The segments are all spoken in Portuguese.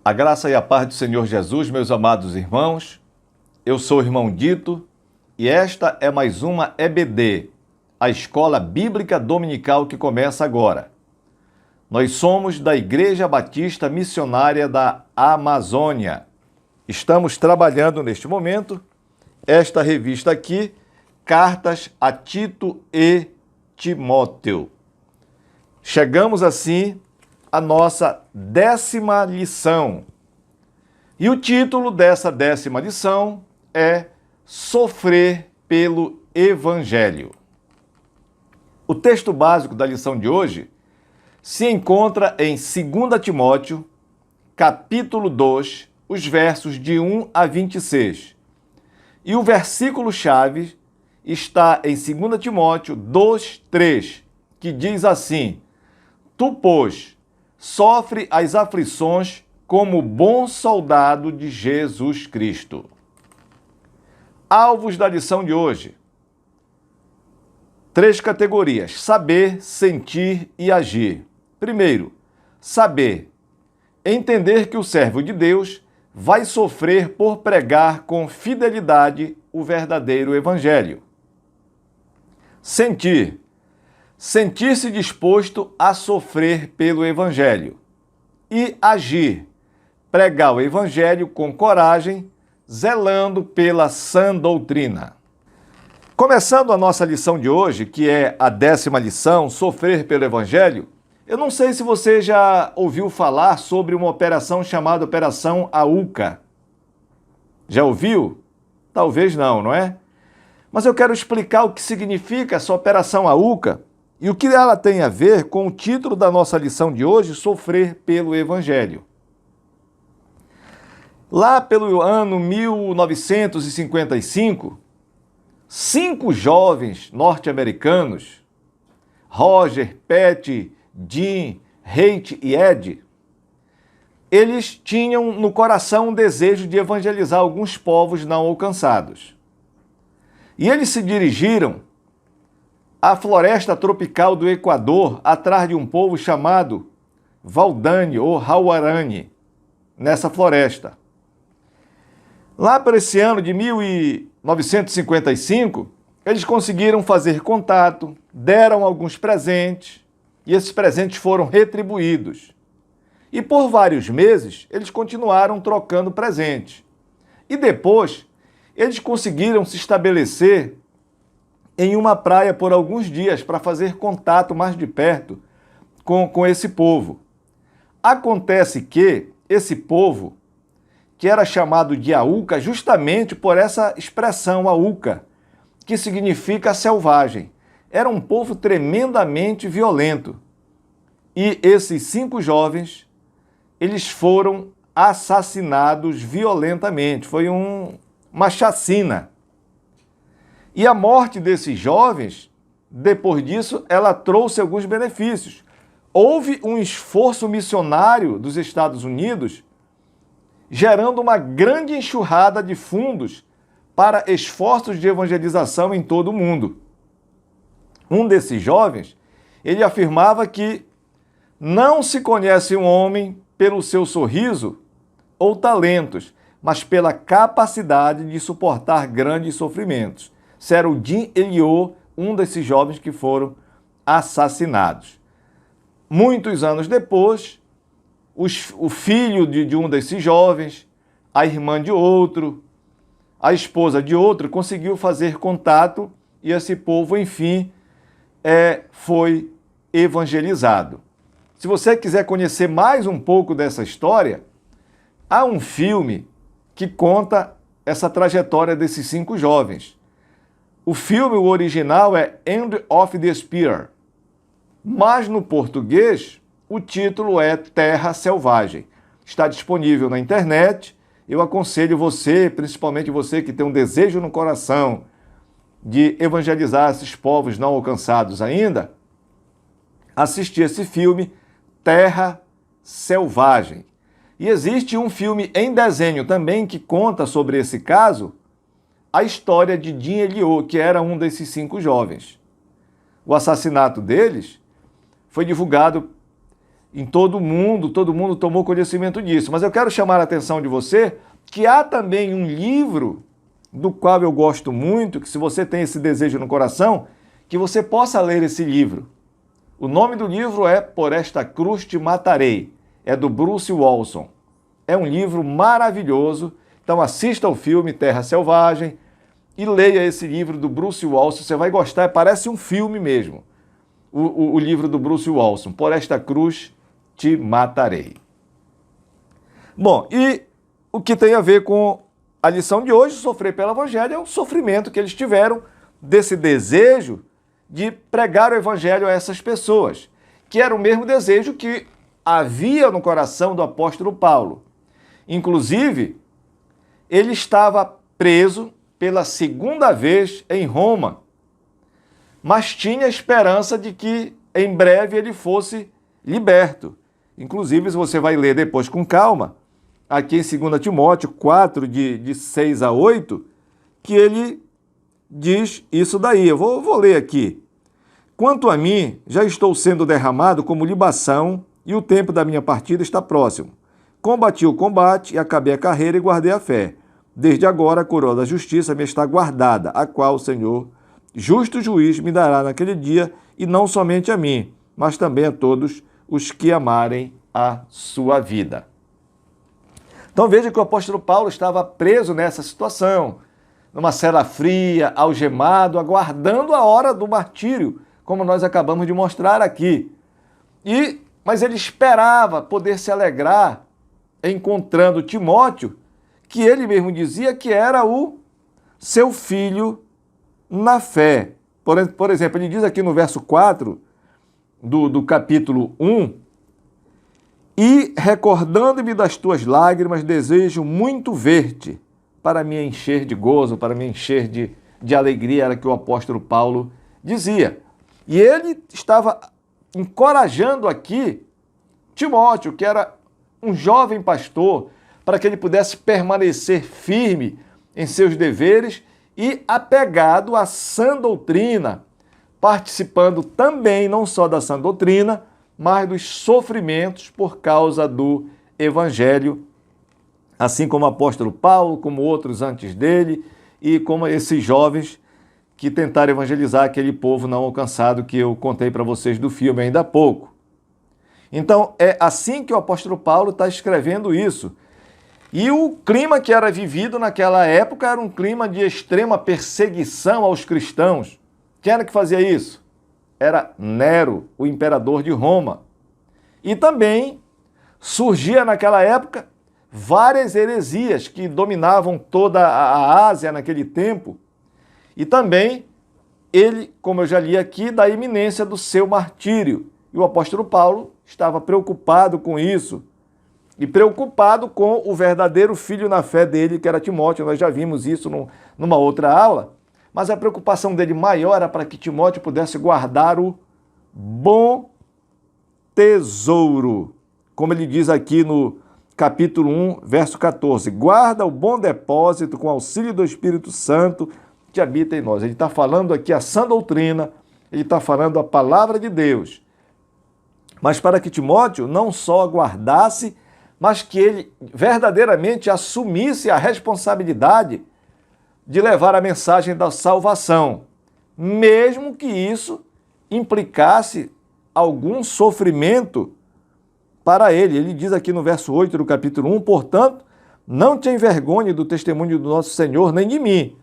A graça e a paz do Senhor Jesus, meus amados irmãos. Eu sou o irmão Dito e esta é mais uma EBD, a Escola Bíblica Dominical que começa agora. Nós somos da Igreja Batista Missionária da Amazônia. Estamos trabalhando neste momento esta revista aqui, Cartas a Tito e Timóteo. Chegamos assim à nossa 10ª lição. E o título dessa 10ª lição é Sofrer pelo Evangelho. O texto básico da lição de hoje se encontra em 2 Timóteo, capítulo 2, os versos de 1 a 26. E o versículo-chave está em 2 Timóteo 2, 3, que diz assim: Tu, pois, sofre as aflições como bom soldado de Jesus Cristo. Alvos da lição de hoje. 3 categorias: saber, sentir e agir. Primeiro, saber. Entender que o servo de Deus vai sofrer por pregar com fidelidade o verdadeiro evangelho. Sentir. Sentir-se disposto a sofrer pelo evangelho. E agir. Pregar o evangelho com coragem, zelando pela sã doutrina. Começando a nossa lição de hoje, que é a 10ª lição, Sofrer pelo Evangelho, eu não sei se você já ouviu falar sobre uma operação chamada Operação AUCA. Já ouviu? Talvez não, não é? Mas eu quero explicar o que significa essa Operação AUCA e o que ela tem a ver com o título da nossa lição de hoje, Sofrer pelo Evangelho. Lá pelo ano 1955, 5 jovens norte-americanos, Roger, Pat, Jim, Haight e Ed, eles tinham no coração um desejo de evangelizar alguns povos não alcançados. E eles se dirigiram à floresta tropical do Equador, atrás de um povo chamado Valdani ou Hauarani, nessa floresta. Lá por esse ano de 1955, eles conseguiram fazer contato, deram alguns presentes, e esses presentes foram retribuídos. E por vários meses, eles continuaram trocando presentes. E depois, eles conseguiram se estabelecer em uma praia por alguns dias para fazer contato mais de perto com esse povo. Acontece que esse povo, que era chamado de Auca justamente por essa expressão Auca, que significa selvagem. Era um povo tremendamente violento. E esses 5 jovens, eles foram assassinados violentamente. Foi uma chacina. E a morte desses jovens, depois disso, ela trouxe alguns benefícios. Houve um esforço missionário dos Estados Unidos gerando uma grande enxurrada de fundos para esforços de evangelização em todo o mundo. Um desses jovens, ele afirmava que não se conhece um homem pelo seu sorriso ou talentos, mas pela capacidade de suportar grandes sofrimentos. Esse era o Jim Elliot, um desses jovens que foram assassinados. Muitos anos depois, o filho de um desses jovens, a irmã de outro, a esposa de outro, conseguiu fazer contato e esse povo, enfim, foi evangelizado. Se você quiser conhecer mais um pouco dessa história, há um filme que conta essa trajetória desses 5 jovens. O filme, o original, é End of the Spear, mas no português o título é Terra Selvagem. Está disponível na internet. Eu aconselho você, principalmente você que tem um desejo no coração de evangelizar esses povos não alcançados ainda, assistir esse filme, Terra Selvagem. E existe um filme em desenho também que conta sobre esse caso, a história de Jim Elliot, que era um desses 5 jovens. O assassinato deles foi divulgado em todo mundo tomou conhecimento disso. Mas eu quero chamar a atenção de você que há também um livro do qual eu gosto muito, que se você tem esse desejo no coração, que você possa ler esse livro. O nome do livro é Por Esta Cruz Te Matarei. É do Bruce Walson. É um livro maravilhoso. Então assista ao filme Terra Selvagem e leia esse livro do Bruce Walson. Você vai gostar, parece um filme mesmo. O livro do Bruce Walson, Por Esta Cruz Te Matarei. Bom, e o que tem a ver com a lição de hoje, sofrer pelo Evangelho, é o sofrimento que eles tiveram desse desejo de pregar o Evangelho a essas pessoas, que era o mesmo desejo que havia no coração do apóstolo Paulo. Inclusive, ele estava preso pela segunda vez em Roma, mas tinha esperança de que em breve ele fosse liberto. Inclusive, você vai ler depois com calma, aqui em 2 Timóteo 4, de 6 a 8, que ele diz isso daí. Eu vou ler aqui. Quanto a mim, já estou sendo derramado como libação e o tempo da minha partida está próximo. Combati o combate e acabei a carreira e guardei a fé. Desde agora a coroa da justiça me está guardada, a qual o Senhor, justo juiz, me dará naquele dia, e não somente a mim, mas também a todos os que amarem a sua vida. Então veja que o apóstolo Paulo estava preso nessa situação, numa cela fria, algemado, aguardando a hora do martírio, como nós acabamos de mostrar aqui. Mas ele esperava poder se alegrar encontrando Timóteo, que ele mesmo dizia que era o seu filho na fé. Por exemplo, ele diz aqui no verso 4 do capítulo 1, e recordando-me das tuas lágrimas, desejo muito ver-te, para me encher de gozo, para me encher de alegria, era que o apóstolo Paulo dizia. E ele estava encorajando aqui Timóteo, que era um jovem pastor, para que ele pudesse permanecer firme em seus deveres e apegado à sã doutrina, participando também não só da sã doutrina, mas dos sofrimentos por causa do Evangelho, assim como o apóstolo Paulo, como outros antes dele, e como esses jovens que tentaram evangelizar aquele povo não alcançado que eu contei para vocês do filme ainda há pouco. Então, é assim que o apóstolo Paulo está escrevendo isso. E o clima que era vivido naquela época era um clima de extrema perseguição aos cristãos. Quem era que fazia isso? Era Nero, o imperador de Roma. E também surgia naquela época várias heresias que dominavam toda a Ásia naquele tempo. E também ele, como eu já li aqui, da iminência do seu martírio. E o apóstolo Paulo estava preocupado com isso. E preocupado com o verdadeiro filho na fé dele, que era Timóteo. Nós já vimos isso numa outra aula. Mas a preocupação dele maior era para que Timóteo pudesse guardar o bom tesouro. Como ele diz aqui no capítulo 1, verso 14. Guarda o bom depósito com auxílio do Espírito Santo que habita em nós. Ele está falando aqui a sã doutrina, ele está falando a palavra de Deus. Mas para que Timóteo não só guardasse, mas que ele verdadeiramente assumisse a responsabilidade de levar a mensagem da salvação, mesmo que isso implicasse algum sofrimento para ele. Ele diz aqui no verso 8 do capítulo 1, portanto, não te envergonhe do testemunho do nosso Senhor, nem de mim.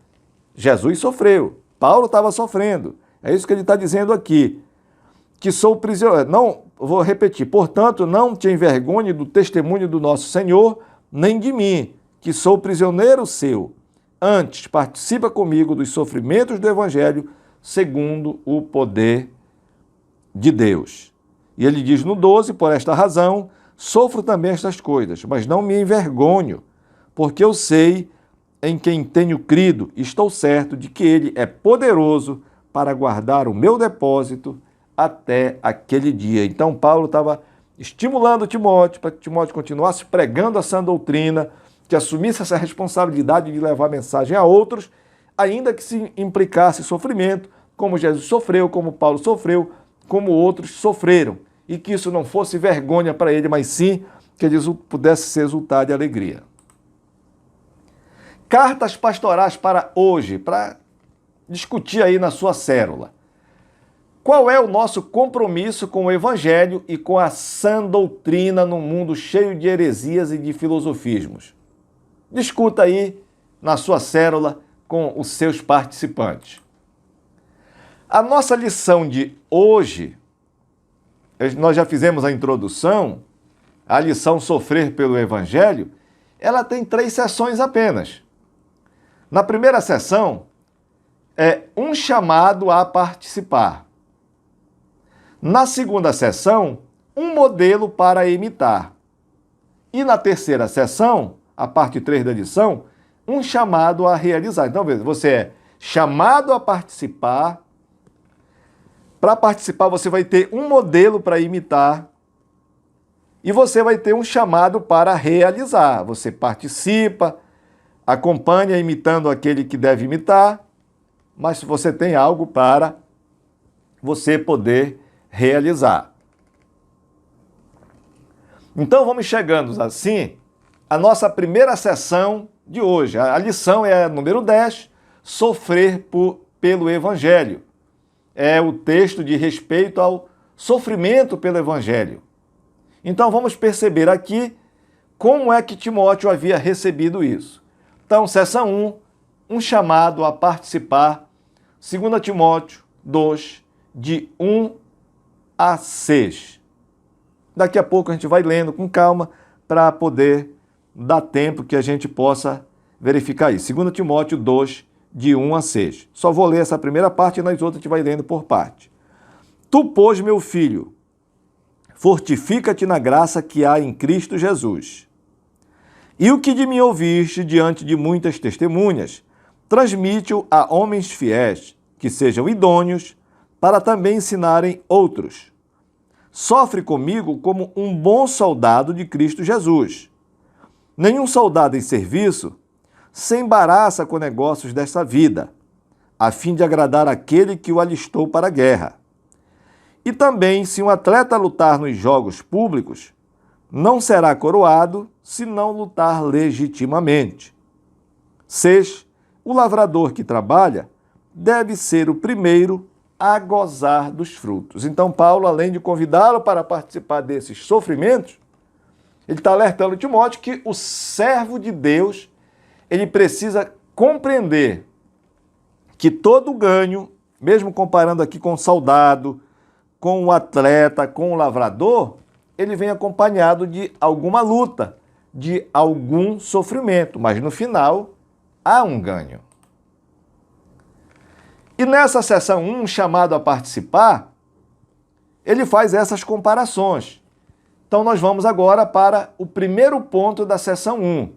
Jesus sofreu, Paulo estava sofrendo, é isso que ele está dizendo aqui, que sou prisioneiro. Não, vou repetir, portanto, não te envergonhe do testemunho do nosso Senhor, nem de mim, que sou prisioneiro seu. Antes, participa comigo dos sofrimentos do Evangelho, segundo o poder de Deus. E ele diz no 12, por esta razão, sofro também estas coisas, mas não me envergonho, porque eu sei em quem tenho crido, estou certo de que ele é poderoso para guardar o meu depósito até aquele dia. Então, Paulo estava estimulando Timóteo para que Timóteo continuasse pregando a sã doutrina, que assumisse essa responsabilidade de levar a mensagem a outros, ainda que se implicasse sofrimento, como Jesus sofreu, como Paulo sofreu, como outros sofreram. e que isso não fosse vergonha para ele, mas sim que ele pudesse ser resultado de alegria. Cartas pastorais para hoje, para discutir aí na sua célula. Qual é o nosso compromisso com o Evangelho e com a sã doutrina num mundo cheio de heresias e de filosofismos? Discuta aí na sua célula com os seus participantes. A nossa lição de hoje, nós já fizemos a introdução, a lição Sofrer pelo Evangelho, ela tem 3 sessões apenas. Na primeira sessão, é um chamado a participar. Na segunda sessão, um modelo para imitar. E na terceira sessão, a parte 3 da lição, um chamado a realizar. Então, veja, você é chamado a participar. Para participar, você vai ter um modelo para imitar e você vai ter um chamado para realizar. Você participa, acompanha imitando aquele que deve imitar, mas você tem algo para você poder realizar. Então, vamos chegando assim à nossa primeira sessão de hoje. A lição é a número 10, Sofrer pelo Evangelho. É o texto de respeito ao sofrimento pelo Evangelho. Então, vamos perceber aqui como é que Timóteo havia recebido isso. Então, sessão 1, um chamado a participar, 2 Timóteo 2, de 1 a 6. Daqui a pouco a gente vai lendo com calma para poder dar tempo que a gente possa verificar isso. 2 Timóteo 2, de 1 a 6. Só vou ler essa primeira parte e nas outras a gente vai lendo por parte. Tu, pois, meu filho, fortifica-te na graça que há em Cristo Jesus. E o que de mim ouviste diante de muitas testemunhas, transmite-o a homens fiéis, que sejam idôneos, para também ensinarem outros. Sofre comigo como um bom soldado de Cristo Jesus. Nenhum soldado em serviço se embaraça com negócios desta vida, a fim de agradar aquele que o alistou para a guerra. E também, se um atleta lutar nos jogos públicos, não será coroado se não lutar legitimamente. 6. O lavrador que trabalha deve ser o primeiro a gozar dos frutos. Então, Paulo, além de convidá-lo para participar desses sofrimentos, ele está alertando Timóteo que o servo de Deus, ele precisa compreender que todo ganho, mesmo comparando aqui com o soldado, com o atleta, com o lavrador, ele vem acompanhado de alguma luta, de algum sofrimento, mas no final há um ganho. E nessa sessão 1, chamado a participar, ele faz essas comparações. Então nós vamos agora para o primeiro ponto da sessão 1. O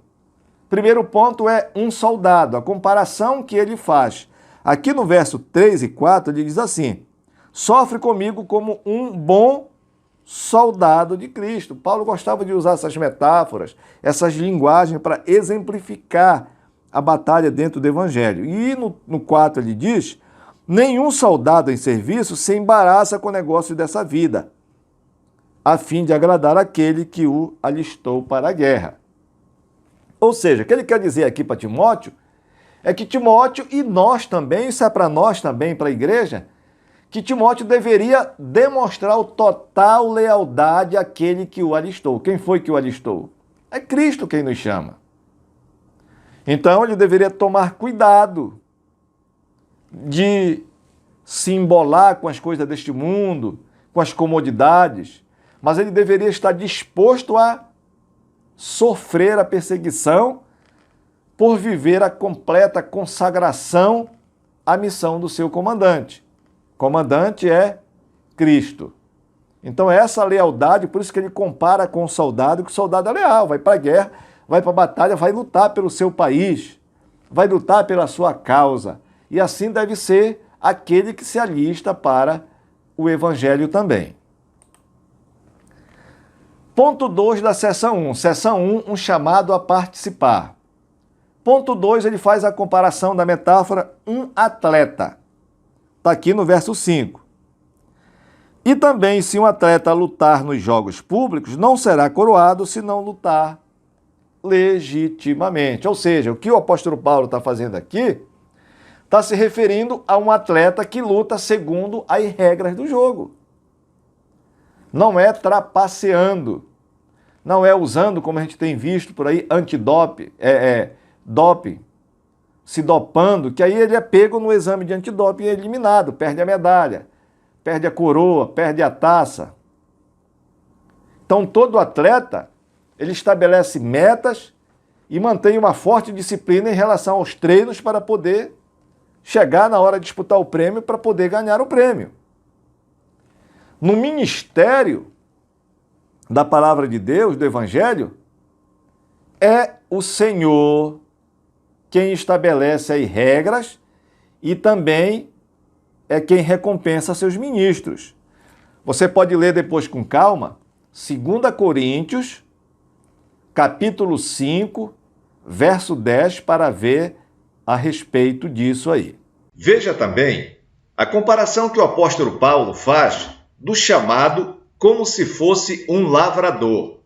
primeiro ponto é um soldado, a comparação que ele faz. Aqui no verso 3 e 4 ele diz assim: sofre comigo como um bom soldado de Cristo. Paulo gostava de usar essas metáforas, essas linguagens para exemplificar a batalha dentro do Evangelho. E no 4 ele diz: nenhum soldado em serviço se embaraça com o negócio dessa vida, a fim de agradar aquele que o alistou para a guerra. Ou seja, o que ele quer dizer aqui para Timóteo é que Timóteo, e nós também, isso é para nós também, para a igreja, que Timóteo deveria demonstrar total lealdade àquele que o alistou. Quem foi que o alistou? É Cristo quem nos chama. Então ele deveria tomar cuidado de se embolar com as coisas deste mundo, com as comodidades, mas ele deveria estar disposto a sofrer a perseguição por viver a completa consagração à missão do seu comandante. O comandante é Cristo. Então essa lealdade, por isso que ele compara com o soldado, que o soldado é leal, vai para a guerra, vai para a batalha, vai lutar pelo seu país, vai lutar pela sua causa. E assim deve ser aquele que se alista para o Evangelho também. Ponto 2 da seção 1. Seção 1, um chamado a participar. Ponto 2, ele faz a comparação da metáfora um atleta. Está aqui no verso 5. E também, se um atleta lutar nos Jogos Públicos, não será coroado se não lutar legitimamente. Ou seja, o que o apóstolo Paulo está fazendo aqui está se referindo a um atleta que luta segundo as regras do jogo. Não é trapaceando, não é usando, como a gente tem visto por aí, antidoping, doping, se dopando, que aí ele é pego no exame de antidoping e é eliminado, perde a medalha, perde a coroa, perde a taça. Então todo atleta, ele estabelece metas e mantém uma forte disciplina em relação aos treinos para poder chegar na hora de disputar o prêmio, para poder ganhar o prêmio. No ministério da palavra de Deus, do Evangelho, é o Senhor quem estabelece as regras e também é quem recompensa seus ministros. Você pode ler depois com calma, 2 Coríntios, capítulo 5, verso 10, para ver a respeito disso aí. Veja também a comparação que o apóstolo Paulo faz do chamado como se fosse um lavrador.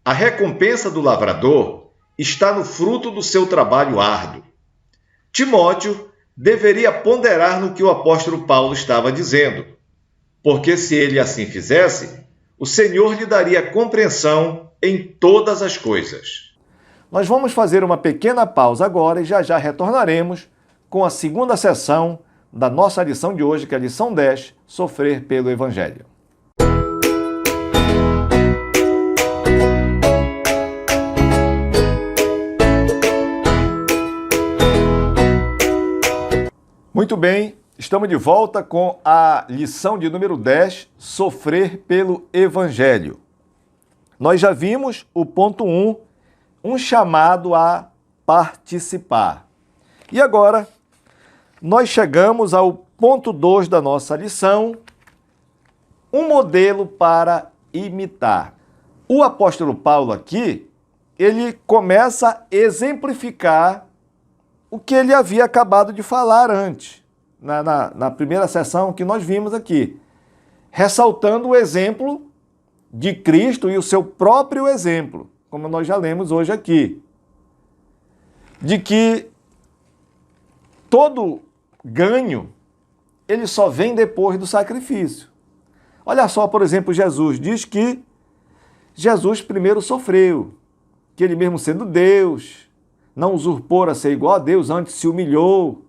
A recompensa do lavrador está no fruto do seu trabalho árduo. Timóteo deveria ponderar no que o apóstolo Paulo estava dizendo, porque se ele assim fizesse, o Senhor lhe daria compreensão em todas as coisas. Nós vamos fazer uma pequena pausa agora e já retornaremos com a segunda sessão da nossa lição de hoje, que é a lição 10, Sofrer pelo Evangelho. Muito bem, estamos de volta com a lição de número 10, Sofrer pelo Evangelho. Nós já vimos o ponto 1, um chamado a participar. E agora, nós chegamos ao ponto 2 da nossa lição, um modelo para imitar. O apóstolo Paulo aqui, ele começa a exemplificar o que ele havia acabado de falar antes, na primeira sessão que nós vimos aqui, ressaltando o exemplo de Cristo e o seu próprio exemplo, como nós já lemos hoje aqui, de que todo ganho, ele só vem depois do sacrifício. Olha só, por exemplo, Jesus diz que Jesus primeiro sofreu, que ele mesmo sendo Deus, não usurpou a ser igual a Deus, antes se humilhou,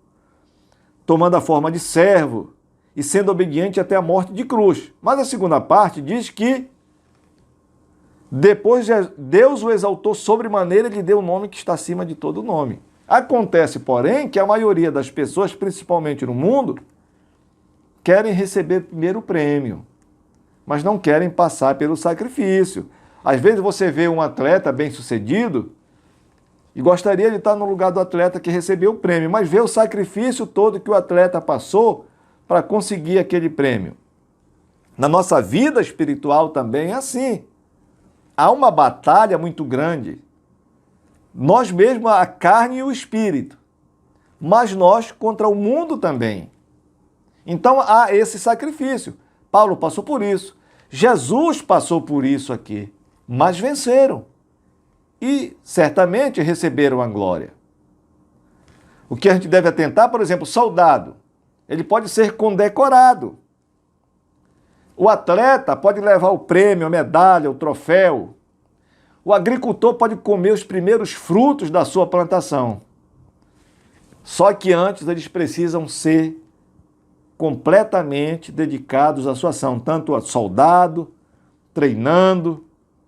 tomando a forma de servo e sendo obediente até a morte de cruz. Mas a segunda parte diz que depois Deus o exaltou sobremaneira e lhe deu o nome que está acima de todo nome. Acontece, porém, que a maioria das pessoas, principalmente no mundo, querem receber primeiro o prêmio, mas não querem passar pelo sacrifício. Às vezes você vê um atleta bem-sucedido e gostaria de estar no lugar do atleta que recebeu o prêmio, mas vê o sacrifício todo que o atleta passou para conseguir aquele prêmio. Na nossa vida espiritual também é assim. Há uma batalha muito grande. Nós mesmos, a carne e o espírito, mas nós contra o mundo também. Então há esse sacrifício. Paulo passou por isso. Jesus passou por isso aqui, mas venceram. E certamente receberam a glória. O que a gente deve atentar, por exemplo, soldado, ele pode ser condecorado. O atleta pode levar o prêmio, a medalha, o troféu. O agricultor pode comer os primeiros frutos da sua plantação. Só que antes eles precisam ser completamente dedicados à sua ação, tanto o soldado treinando,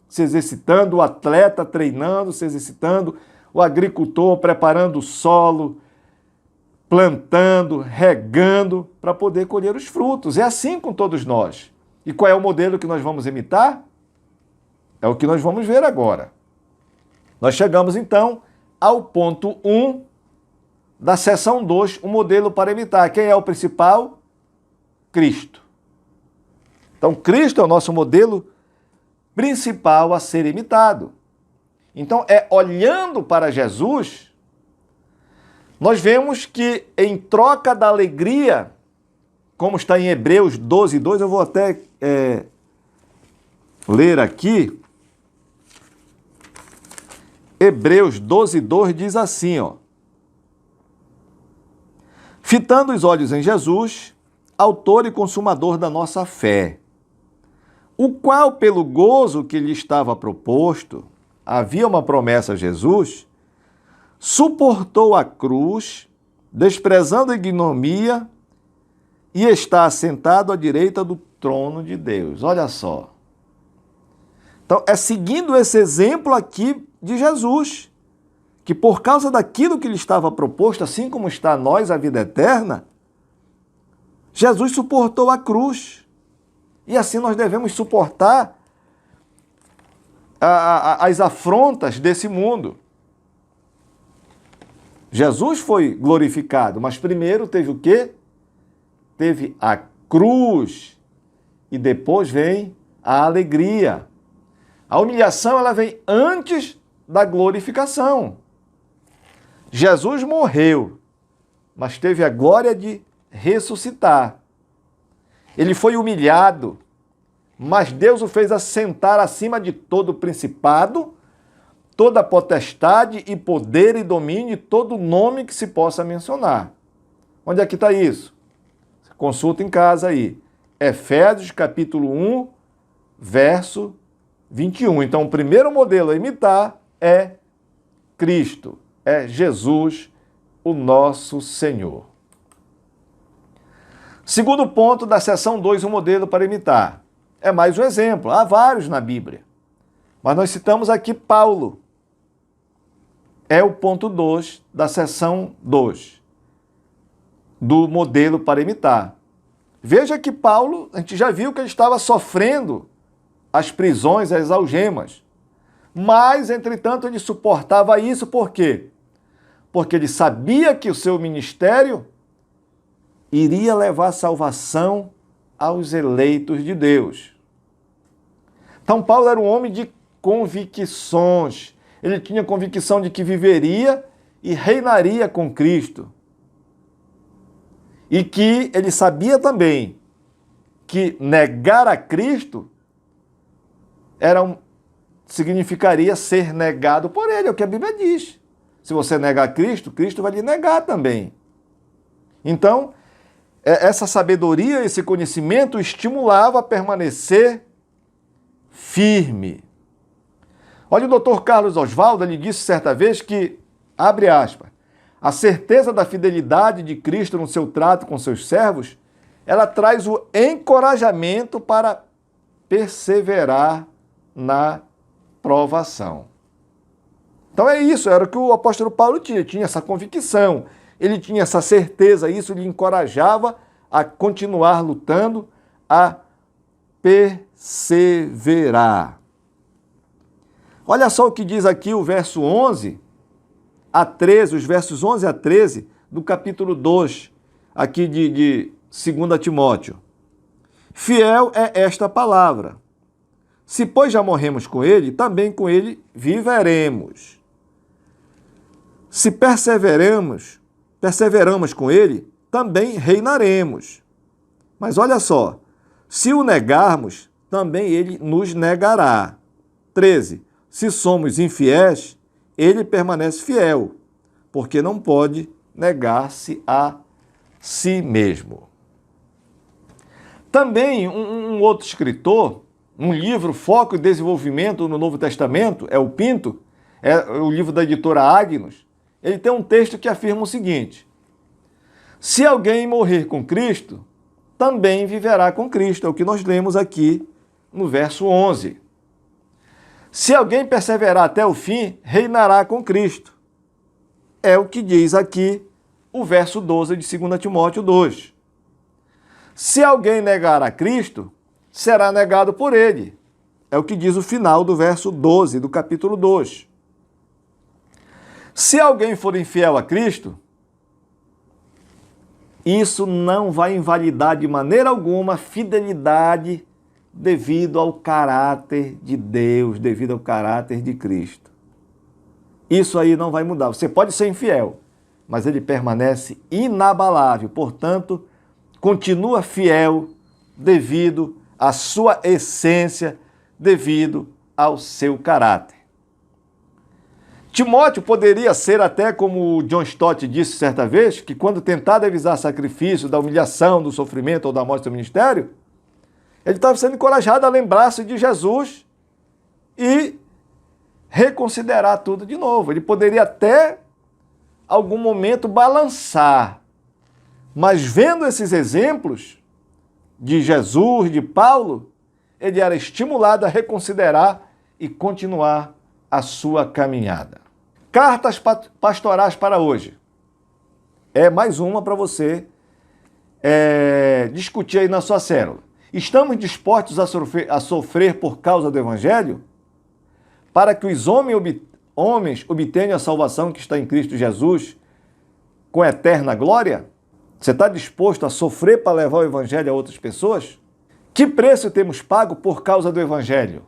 se exercitando, o atleta treinando, se exercitando, o agricultor preparando o solo, plantando, regando, para poder colher os frutos. É assim com todos nós. E qual é o modelo que nós vamos imitar? É o que nós vamos ver agora. Nós chegamos, então, ao ponto 1 da seção 2, o modelo para imitar. Quem é o principal? Cristo. Então, Cristo é o nosso modelo principal a ser imitado. Então, olhando para Jesus, nós vemos que em troca da alegria como está em Hebreus 12, 2, eu vou até ler aqui. Hebreus 12, 2 diz assim, ó. Fitando os olhos em Jesus, autor e consumador da nossa fé, o qual, pelo gozo que lhe estava proposto, havia uma promessa a Jesus, suportou a cruz, desprezando a ignomia, e está assentado à direita do trono de Deus. Olha só. Então, é seguindo esse exemplo aqui de Jesus, que por causa daquilo que lhe estava proposto, assim como está a nós a vida eterna, Jesus suportou a cruz. E assim nós devemos suportar as afrontas desse mundo. Jesus foi glorificado, mas primeiro teve o quê? Teve a cruz e depois vem a alegria. A humilhação ela vem antes da glorificação. Jesus morreu, mas teve a glória de ressuscitar. Ele foi humilhado, mas Deus o fez assentar acima de todo principado, toda potestade e poder e domínio, e todo nome que se possa mencionar. Onde é que está isso? Consulta em casa aí. Efésios capítulo 1, verso 21. Então, o primeiro modelo a imitar é Cristo, é Jesus, o nosso Senhor. Segundo ponto da seção 2, o modelo para imitar. É mais um exemplo. Há vários na Bíblia. Mas nós citamos aqui Paulo. É o ponto 2 da seção 2 do modelo para imitar. Veja que Paulo, a gente já viu que ele estava sofrendo as prisões, as algemas. Mas, entretanto, ele suportava isso por quê? Porque ele sabia que o seu ministério iria levar salvação aos eleitos de Deus. Então, Paulo era um homem de convicções. Ele tinha convicção de que viveria e reinaria com Cristo. E que ele sabia também que negar a Cristo significaria ser negado por ele, é o que a Bíblia diz. Se você negar Cristo, Cristo vai lhe negar também. Então, essa sabedoria, esse conhecimento o estimulava a permanecer firme. Olha, o doutor Carlos Oswaldo, ele disse certa vez que, abre aspas, a certeza da fidelidade de Cristo no seu trato com seus servos, ela traz o encorajamento para perseverar na provação. Então é isso, era o que o apóstolo Paulo tinha essa convicção, ele tinha essa certeza, isso lhe encorajava a continuar lutando, a perseverar. Olha só o que diz aqui o verso 11 a 13, os versos 11 a 13 do capítulo 2, aqui de 2 Timóteo. Fiel é esta palavra. Se, pois, já morremos com ele, também com ele viveremos. Se perseveramos com ele, também reinaremos. Mas olha só, se o negarmos, também ele nos negará. 13. Se somos infiéis, ele permanece fiel, porque não pode negar-se a si mesmo. Também um outro escritor, um livro Foco e Desenvolvimento no Novo Testamento, é o Pinto, é o livro da editora Agnus, ele tem um texto que afirma o seguinte: se alguém morrer com Cristo, também viverá com Cristo, é o que nós lemos aqui no verso 11. Se alguém perseverar até o fim, reinará com Cristo. É o que diz aqui o verso 12 de 2 Timóteo 2. Se alguém negar a Cristo, será negado por ele. É o que diz o final do verso 12 do capítulo 2. Se alguém for infiel a Cristo, isso não vai invalidar de maneira alguma a fidelidade devido ao caráter de Deus, devido ao caráter de Cristo. Isso aí não vai mudar. Você pode ser infiel, mas ele permanece inabalável. Portanto, continua fiel devido à sua essência, devido ao seu caráter. Timóteo poderia ser até como John Stott disse certa vez, que quando tentado avisar sacrifício da humilhação, do sofrimento ou da morte do seu ministério, ele estava sendo encorajado a lembrar-se de Jesus e reconsiderar tudo de novo. Ele poderia até, algum momento, balançar. Mas vendo esses exemplos de Jesus, de Paulo, ele era estimulado a reconsiderar e continuar a sua caminhada. Cartas pastorais para hoje. É mais uma para você discutir aí na sua célula. Estamos dispostos a sofrer por causa do Evangelho? Para que os homens obtenham a salvação que está em Cristo Jesus com eterna glória? Você está disposto a sofrer para levar o Evangelho a outras pessoas? Que preço temos pago por causa do Evangelho?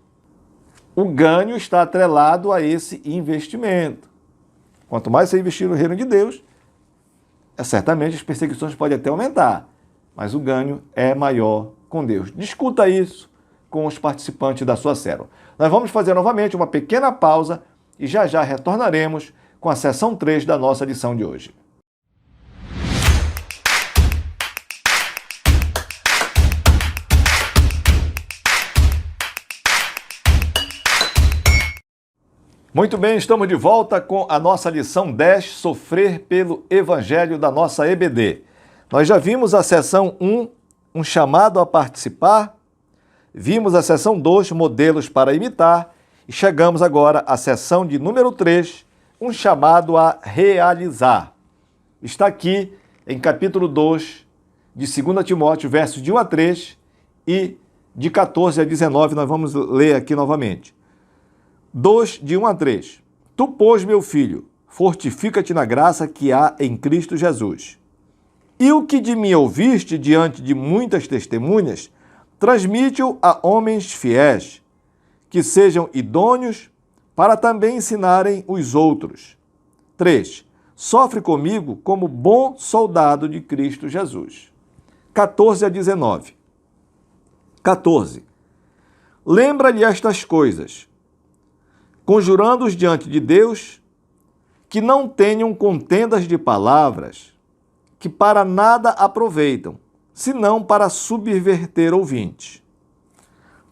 O ganho está atrelado a esse investimento. Quanto mais você investir no reino de Deus, certamente as perseguições podem até aumentar, mas o ganho é maior com Deus. Discuta isso com os participantes da sua célula. Nós vamos fazer novamente uma pequena pausa e já já retornaremos com a sessão 3 da nossa lição de hoje. Muito bem, estamos de volta com a nossa lição 10, Sofrer pelo Evangelho da nossa EBD. Nós já vimos a sessão 1, um chamado a participar, vimos a sessão 2, modelos para imitar, e chegamos agora à sessão de número 3, um chamado a realizar. Está aqui em capítulo 2 de 2 Timóteo, versos de 1 a 3 e de 14 a 19, nós vamos ler aqui novamente. 2, de 1 a 3. Tu, pois, meu filho, fortifica-te na graça que há em Cristo Jesus. E o que de mim ouviste diante de muitas testemunhas, transmite-o a homens fiéis, que sejam idôneos para também ensinarem os outros. 3. Sofre comigo como bom soldado de Cristo Jesus. 14 a 19. 14. Lembra-lhe estas coisas, conjurando-os diante de Deus, que não tenham contendas de palavras, que para nada aproveitam, senão para subverter ouvintes.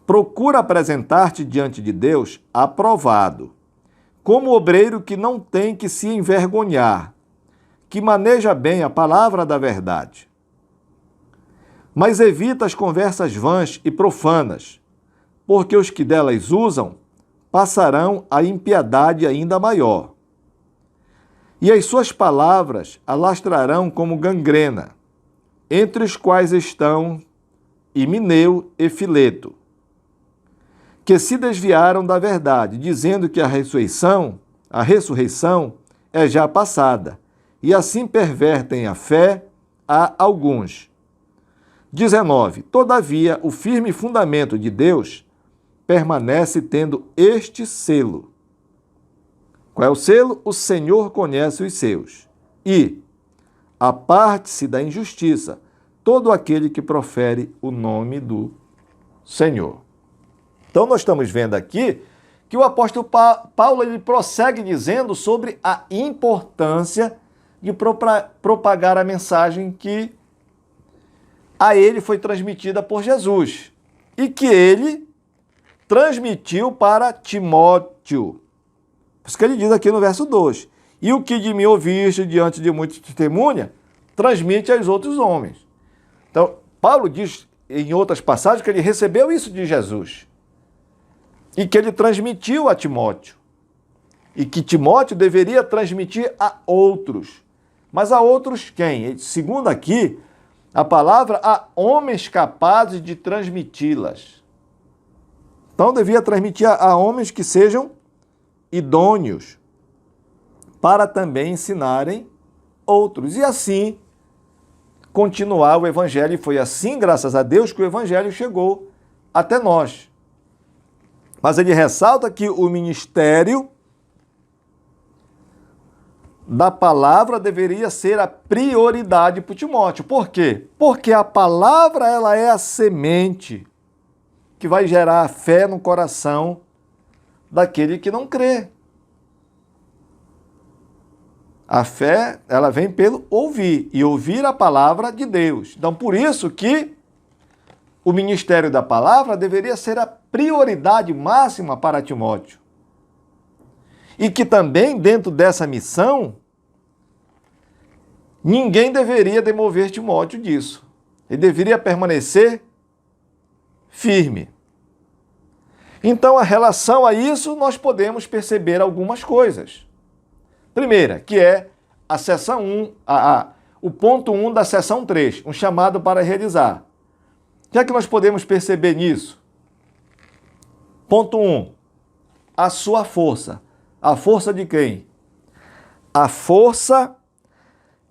Procura apresentar-te diante de Deus aprovado, como obreiro que não tem que se envergonhar, que maneja bem a palavra da verdade. Mas evita as conversas vãs e profanas, porque os que delas usam passarão a impiedade ainda maior. E as suas palavras alastrarão como gangrena, entre os quais estão Himeneu e Fileto, que se desviaram da verdade, dizendo que a ressurreição é já passada, e assim pervertem a fé a alguns. 19. Todavia, o firme fundamento de Deus permanece tendo este selo. Qual é o selo? O Senhor conhece os seus. E aparte-se da injustiça todo aquele que profere o nome do Senhor. Então, nós estamos vendo aqui que o apóstolo Paulo ele prossegue dizendo sobre a importância de propagar a mensagem que a ele foi transmitida por Jesus e que ele transmitiu para Timóteo. Por isso que ele diz aqui no verso 2. E o que de mim ouviste diante de muitas testemunhas, transmite aos outros homens. Então, Paulo diz em outras passagens que ele recebeu isso de Jesus. E que ele transmitiu a Timóteo. E que Timóteo deveria transmitir a outros. Mas a outros quem? Segundo aqui, a palavra, a homens capazes de transmiti-las. Então, devia transmitir a homens que sejam idôneos para também ensinarem outros. E assim, continuar o Evangelho. E foi assim, graças a Deus, que o Evangelho chegou até nós. Mas ele ressalta que o ministério da palavra deveria ser a prioridade para o Timóteo. Por quê? Porque a palavra ela é a semente que vai gerar a fé no coração daquele que não crê. A fé, ela vem pelo ouvir, e ouvir a palavra de Deus. Então, por isso que o ministério da palavra deveria ser a prioridade máxima para Timóteo. E que também, dentro dessa missão, ninguém deveria demover Timóteo disso. Ele deveria permanecer firme. Então, a relação a isso, nós podemos perceber algumas coisas. Primeira, que é a seção 1, o ponto 1 da seção 3, um chamado para realizar. O que é que nós podemos perceber nisso? Ponto 1, a sua força. A força de quem? A força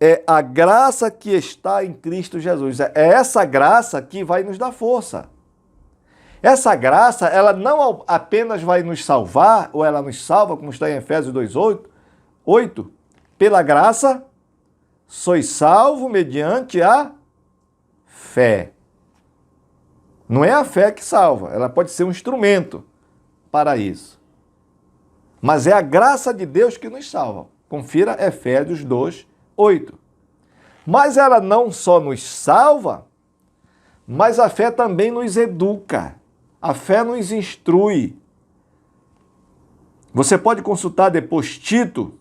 é a graça que está em Cristo Jesus. É essa graça que vai nos dar força. Essa graça, ela não apenas vai nos salvar, ou ela nos salva, como está em Efésios 2:8, pela graça, sois salvo mediante a fé. Não é a fé que salva, ela pode ser um instrumento para isso. Mas é a graça de Deus que nos salva. Confira Efésios 2:8. Mas ela não só nos salva, mas a fé também nos educa. A fé nos instrui. Você pode consultar depois Tito,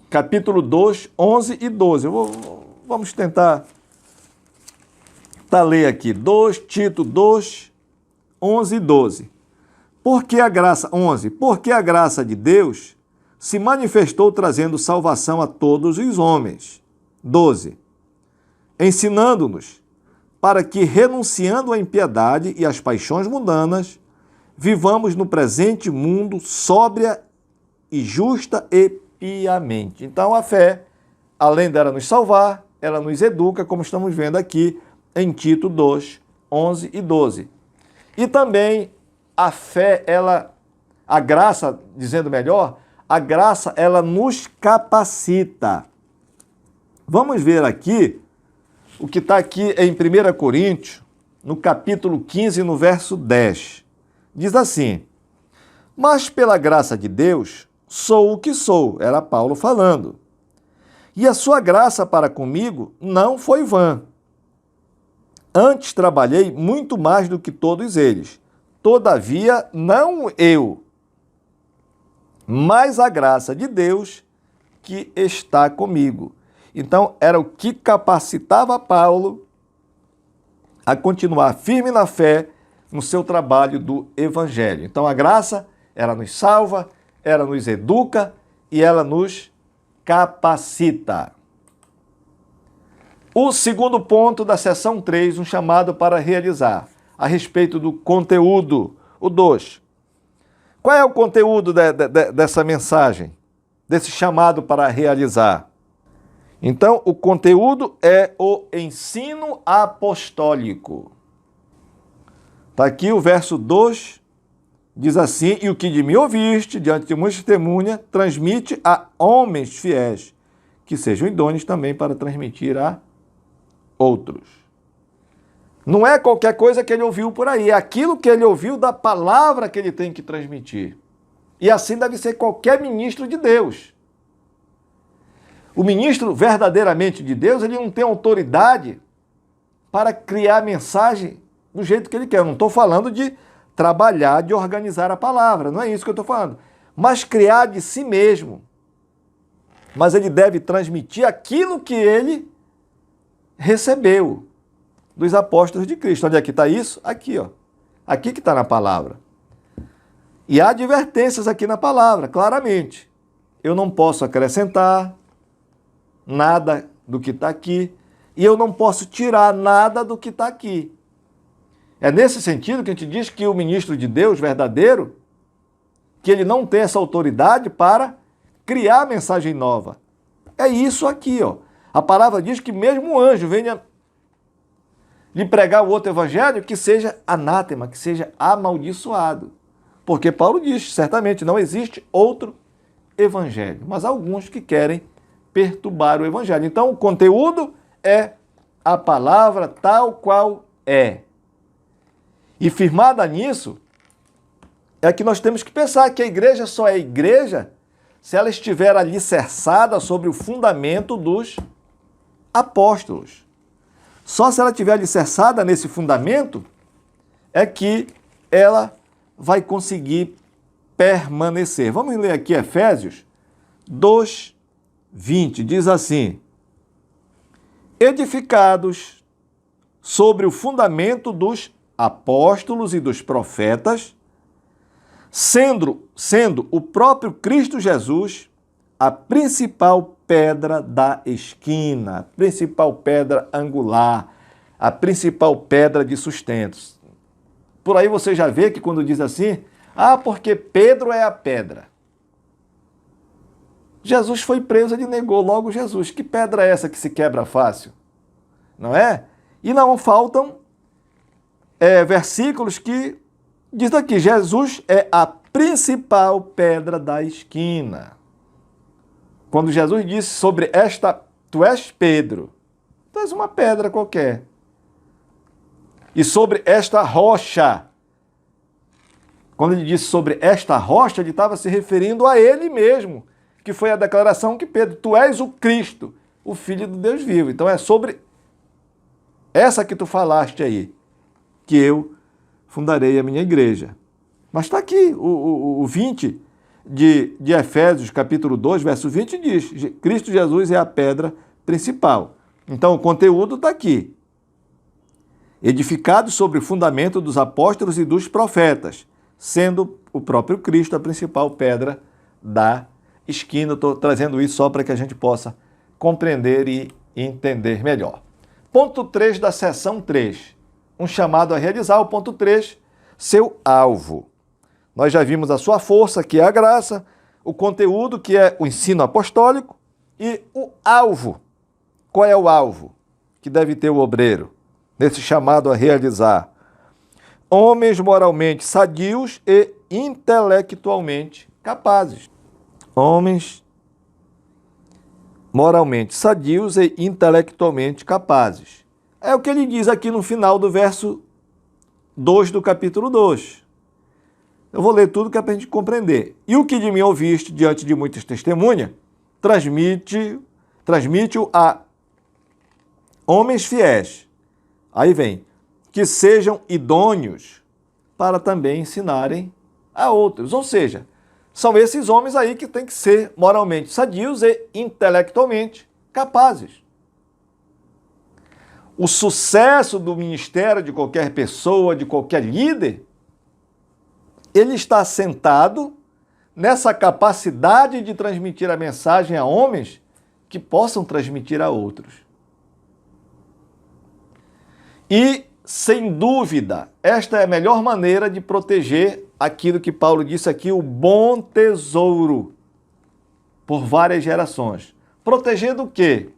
capítulo 2, 11 e 12. Vamos tentar ler aqui. Tito 2, 11 e 12. Porque a graça, 11, porque a graça de Deus se manifestou trazendo salvação a todos os homens. 12, ensinando-nos para que, renunciando à impiedade e às paixões mundanas, vivamos no presente mundo sóbria e justa e piamente. Então a fé, além dela nos salvar, ela nos educa, como estamos vendo aqui em Tito 2, 11 e 12. E também a fé, a graça, dizendo melhor, a graça, ela nos capacita. Vamos ver aqui o que está aqui em 1 Coríntios, no capítulo 15, no verso 10. Diz assim: mas pela graça de Deus, sou o que sou, era Paulo falando. E a sua graça para comigo não foi vã. Antes trabalhei muito mais do que todos eles. Todavia, não eu, mas a graça de Deus que está comigo. Então, era o que capacitava Paulo a continuar firme na fé no seu trabalho do Evangelho. Então, a graça, ela nos salva, ela nos educa e ela nos capacita. O segundo ponto da seção 3, um chamado para realizar, a respeito do conteúdo, o 2. Qual é o conteúdo dessa mensagem, desse chamado para realizar? Então, o conteúdo é o ensino apostólico. Está aqui o verso 2, diz assim: e o que de mim ouviste, diante de muita testemunha, transmite a homens fiéis, que sejam idôneos também para transmitir a outros. Não é qualquer coisa que ele ouviu por aí, é aquilo que ele ouviu da palavra que ele tem que transmitir. E assim deve ser qualquer ministro de Deus. O ministro verdadeiramente de Deus, ele não tem autoridade para criar mensagem do jeito que ele quer. Eu não estou falando de trabalhar, de organizar a palavra, não é isso que eu estou falando. Mas criar de si mesmo. Mas ele deve transmitir aquilo que ele recebeu dos apóstolos de Cristo. Onde é que está isso? Aqui, ó. Aqui que está na palavra. E há advertências aqui na palavra, claramente. Eu não posso acrescentar nada do que está aqui e eu não posso tirar nada do que está aqui. É nesse sentido que a gente diz que o ministro de Deus verdadeiro, que ele não tem essa autoridade para criar mensagem nova. É isso aqui, ó. A palavra diz que mesmo um anjo venha lhe pregar o outro evangelho, que seja anátema, que seja amaldiçoado. Porque Paulo diz, certamente, não existe outro evangelho, mas há alguns que querem perturbar o evangelho. Então, o conteúdo é a palavra tal qual é. E firmada nisso, é que nós temos que pensar que a igreja só é igreja se ela estiver alicerçada sobre o fundamento dos apóstolos. Só se ela estiver alicerçada nesse fundamento é que ela vai conseguir permanecer. Vamos ler aqui Efésios 2:20. Diz assim: edificados sobre o fundamento dos apóstolos e dos profetas, sendo o próprio Cristo Jesus a principal pedra da esquina, a principal pedra angular, a principal pedra de sustentos. Por aí você já vê que quando diz assim, porque Pedro é a pedra. Jesus foi preso, ele negou logo Jesus. Que pedra é essa que se quebra fácil? Não é? E não faltam versículos que diz aqui, Jesus é a principal pedra da esquina. Quando Jesus disse sobre esta, tu és Pedro, tu és uma pedra qualquer. E sobre esta rocha, quando ele disse sobre esta rocha, ele estava se referindo a ele mesmo, que foi a declaração que Pedro, tu és o Cristo, o Filho do Deus vivo. Então é sobre essa que tu falaste aí, que eu fundarei a minha igreja. Mas está aqui, o 20 de Efésios, capítulo 2, verso 20, diz, Cristo Jesus é a pedra principal. Então o conteúdo está aqui. Edificado sobre o fundamento dos apóstolos e dos profetas, sendo o próprio Cristo a principal pedra da esquina. Estou trazendo isso só para que a gente possa compreender e entender melhor. Ponto 3 da seção 3. Um chamado a realizar. O ponto 3, seu alvo. Nós já vimos a sua força, que é a graça, o conteúdo, que é o ensino apostólico, e o alvo. Qual é o alvo que deve ter o obreiro nesse chamado a realizar? Homens moralmente sadios e intelectualmente capazes. Homens moralmente sadios e intelectualmente capazes. É o que ele diz aqui no final do verso 2 do capítulo 2. Eu vou ler tudo que é para a gente compreender. E o que de mim ouviste diante de muitas testemunhas, transmite-o a homens fiéis. Aí vem, que sejam idôneos para também ensinarem a outros. Ou seja, são esses homens aí que têm que ser moralmente sadios e intelectualmente capazes. O sucesso do ministério de qualquer pessoa, de qualquer líder, ele está assentado nessa capacidade de transmitir a mensagem a homens que possam transmitir a outros. E, sem dúvida, esta é a melhor maneira de proteger aquilo que Paulo disse aqui, o bom tesouro, por várias gerações. Proteger do quê?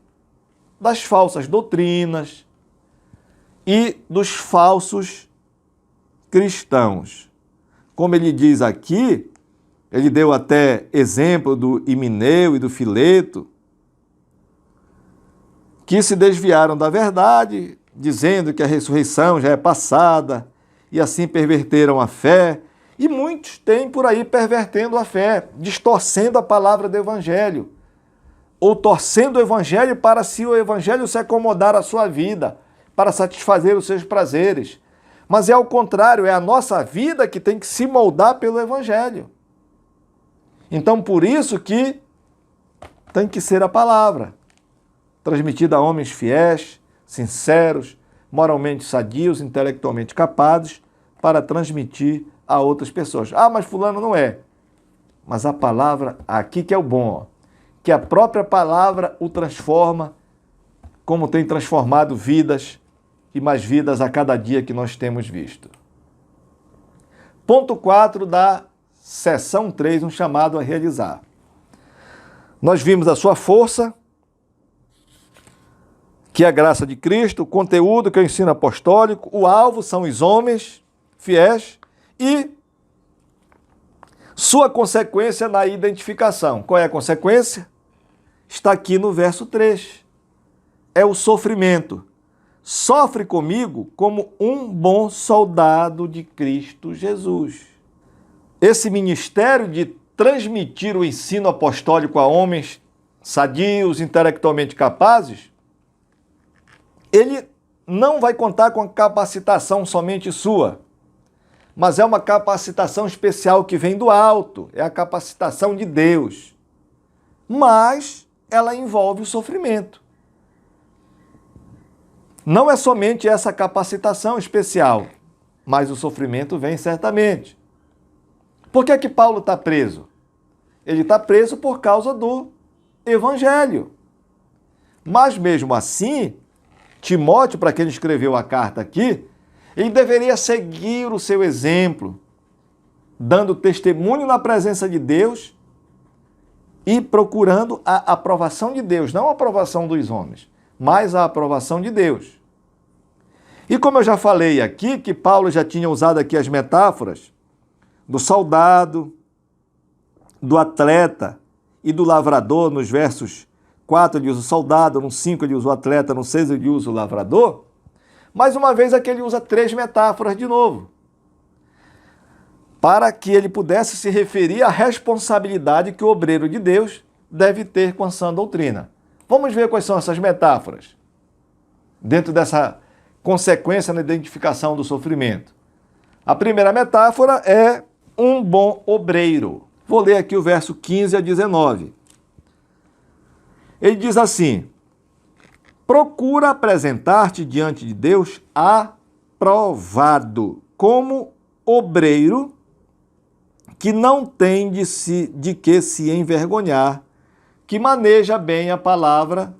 Das falsas doutrinas e dos falsos cristãos. Como ele diz aqui, ele deu até exemplo do Himeneu e do Fileto, que se desviaram da verdade, dizendo que a ressurreição já é passada, e assim perverteram a fé. E muitos têm por aí pervertendo a fé, distorcendo a palavra do Evangelho, ou torcendo o Evangelho para se o Evangelho se acomodar à sua vida, para satisfazer os seus prazeres. Mas é ao contrário, é a nossa vida que tem que se moldar pelo Evangelho. Então, por isso que tem que ser a palavra, transmitida a homens fiéis, sinceros, moralmente sadios, intelectualmente capazes, para transmitir a outras pessoas. Mas fulano não é. Mas a palavra, aqui que é o bom, que a própria palavra o transforma, como tem transformado vidas e mais vidas a cada dia que nós temos visto. Ponto 4 da seção 3, um chamado a realizar. Nós vimos a sua força, que é a graça de Cristo, o conteúdo, que é o ensino apostólico, o alvo são os homens fiéis e sua consequência na identificação. Qual é a consequência? Está aqui no verso 3. É o sofrimento. Sofre comigo como um bom soldado de Cristo Jesus. Esse ministério de transmitir o ensino apostólico a homens sadios, intelectualmente capazes, ele não vai contar com a capacitação somente sua, mas é uma capacitação especial que vem do alto, é a capacitação de Deus. Mas ela envolve o sofrimento. Não é somente essa capacitação especial, mas o sofrimento vem certamente. Por que Paulo está preso? Ele está preso por causa do Evangelho. Mas mesmo assim, Timóteo, para quem ele escreveu a carta aqui, ele deveria seguir o seu exemplo, dando testemunho na presença de Deus e procurando a aprovação de Deus, não a aprovação dos homens, mas a aprovação de Deus. E como eu já falei aqui, que Paulo já tinha usado aqui as metáforas do soldado, do atleta e do lavrador, nos versos 4 ele usa o soldado, no 5 ele usa o atleta, no 6 ele usa o lavrador, mais uma vez aqui ele usa 3 metáforas de novo, para que ele pudesse se referir à responsabilidade que o obreiro de Deus deve ter com a sã doutrina. Vamos ver quais são essas metáforas, dentro dessa consequência na identificação do sofrimento. A primeira metáfora é um bom obreiro. Vou ler aqui o verso 15 a 19. Ele diz assim: procura apresentar-te diante de Deus aprovado, como obreiro que não tem de que se envergonhar, que maneja bem a palavra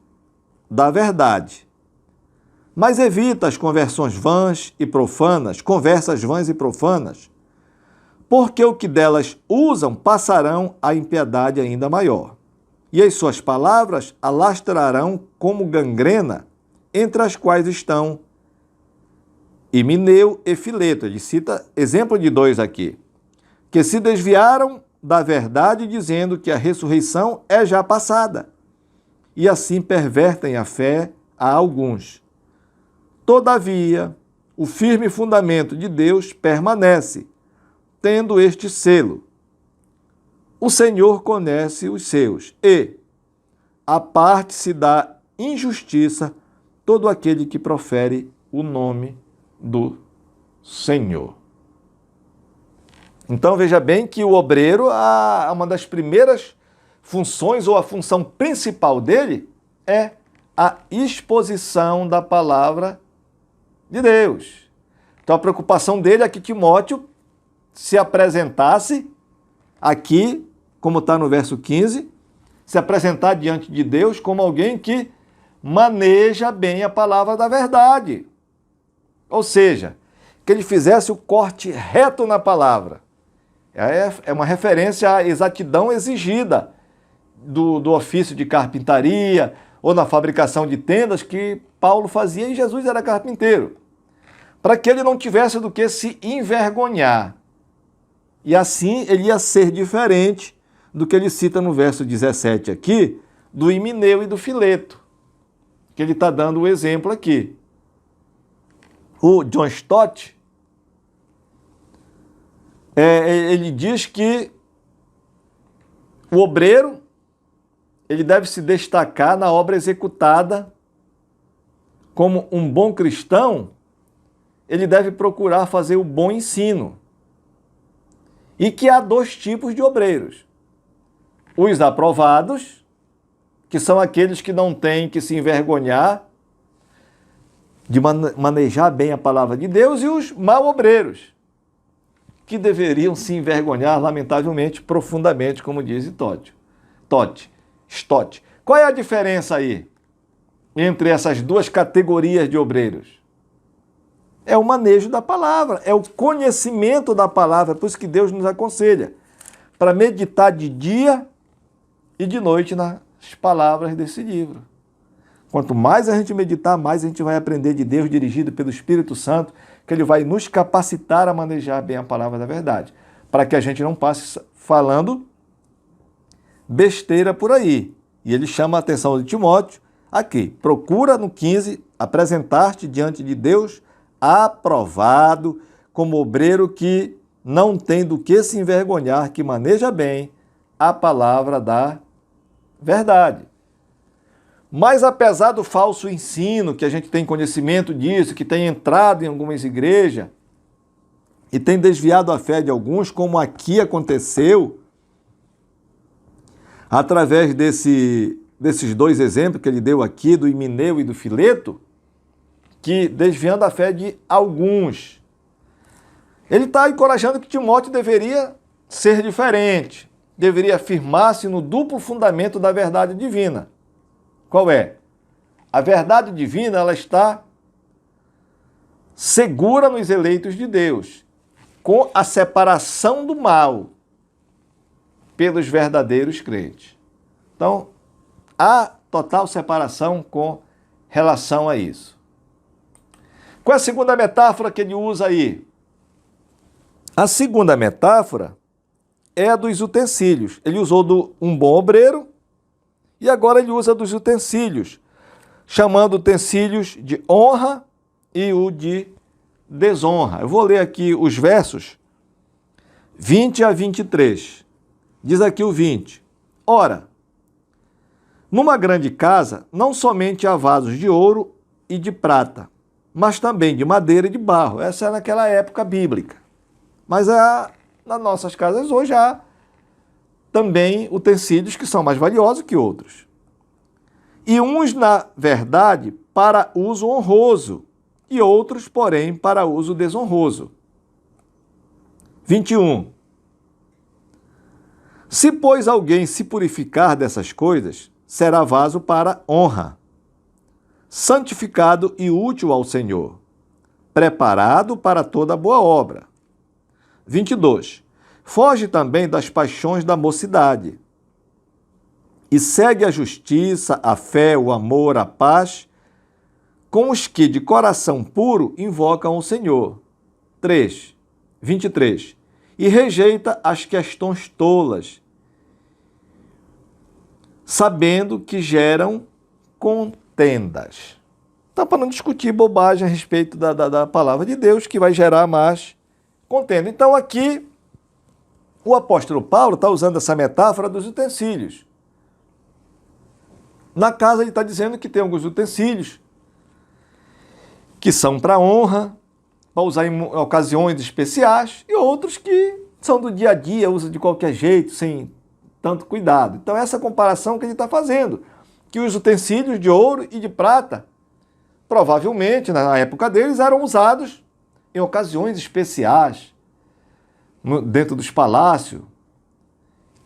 da verdade. Mas evita as conversas vãs e profanas, porque o que delas usam passarão a impiedade ainda maior. E as suas palavras alastrarão como gangrena, entre as quais estão Himeneu e Fileto. Ele cita exemplo de 2 aqui, que se desviaram da verdade dizendo que a ressurreição é já passada, e assim pervertem a fé a alguns. Todavia, o firme fundamento de Deus permanece, tendo este selo: o Senhor conhece os seus, e aparte-se da injustiça todo aquele que profere o nome do Senhor. Então veja bem que o obreiro, uma das primeiras funções, ou a função principal dele, é a exposição da palavra de Deus. Então a preocupação dele é que Timóteo se apresentasse aqui, como está no verso 15, se apresentar diante de Deus como alguém que maneja bem a palavra da verdade. Ou seja, que ele fizesse o corte reto na palavra. É uma referência à exatidão exigida do ofício de carpintaria ou na fabricação de tendas que Paulo fazia, e Jesus era carpinteiro, para que ele não tivesse do que se envergonhar. E assim ele ia ser diferente do que ele cita no verso 17 aqui, do Himeneu e do Fileto, que ele está dando o exemplo aqui. O John Stott, ele diz que o obreiro ele deve se destacar na obra executada. Como um bom cristão, ele deve procurar fazer o bom ensino. E que há 2 tipos de obreiros: os aprovados, que são aqueles que não têm que se envergonhar de manejar bem a palavra de Deus, e os mal-obreiros, que deveriam se envergonhar, lamentavelmente, profundamente, como diz Stott. Qual é a diferença aí entre essas 2 categorias de obreiros? É o manejo da palavra, é o conhecimento da palavra, por isso que Deus nos aconselha para meditar de dia e de noite nas palavras desse livro. Quanto mais a gente meditar, mais a gente vai aprender de Deus, dirigido pelo Espírito Santo, que ele vai nos capacitar a manejar bem a palavra da verdade, para que a gente não passe falando besteira por aí. E ele chama a atenção de Timóteo aqui. Procura no 15 apresentar-te diante de Deus aprovado, como obreiro que não tem do que se envergonhar, que maneja bem a palavra da verdade. Mas apesar do falso ensino, que a gente tem conhecimento disso, que tem entrado em algumas igrejas e tem desviado a fé de alguns, como aqui aconteceu, através desses dois exemplos que ele deu aqui, do Himeneu e do Fileto, que desviando a fé de alguns. Ele está encorajando que Timóteo deveria ser diferente, deveria afirmar-se no duplo fundamento da verdade divina. Qual é? A verdade divina, ela está segura nos eleitos de Deus, com a separação do mal pelos verdadeiros crentes. Então, há total separação com relação a isso. Qual é a segunda metáfora que ele usa aí? A segunda metáfora é a dos utensílios. Ele usou do um bom obreiro e agora ele usa dos utensílios, chamando utensílios de honra e o de desonra. Eu vou ler aqui os versos 20 a 23. Diz aqui o 20. Ora, numa grande casa, não somente há vasos de ouro e de prata, mas também de madeira e de barro. Essa é naquela época bíblica. Mas nas nossas casas hoje há também utensílios que são mais valiosos que outros. E uns, na verdade, para uso honroso, e outros, porém, para uso desonroso. 21. Se, pois, alguém se purificar dessas coisas, será vaso para honra, santificado e útil ao Senhor, preparado para toda boa obra. 22. Foge também das paixões da mocidade e segue a justiça, a fé, o amor, a paz, com os que de coração puro invocam o Senhor. 3. 23. E rejeita as questões tolas, sabendo que geram contendas. Então, para não discutir bobagem a respeito da palavra de Deus, que vai gerar mais contenda. Então, aqui, o apóstolo Paulo está usando essa metáfora dos utensílios. Na casa, ele está dizendo que tem alguns utensílios que são para honra, para usar em ocasiões especiais, e outros que são do dia a dia, usa de qualquer jeito, sem tanto cuidado. Então, essa comparação que ele está fazendo, que os utensílios de ouro e de prata, provavelmente, na época deles, eram usados em ocasiões especiais, dentro dos palácios,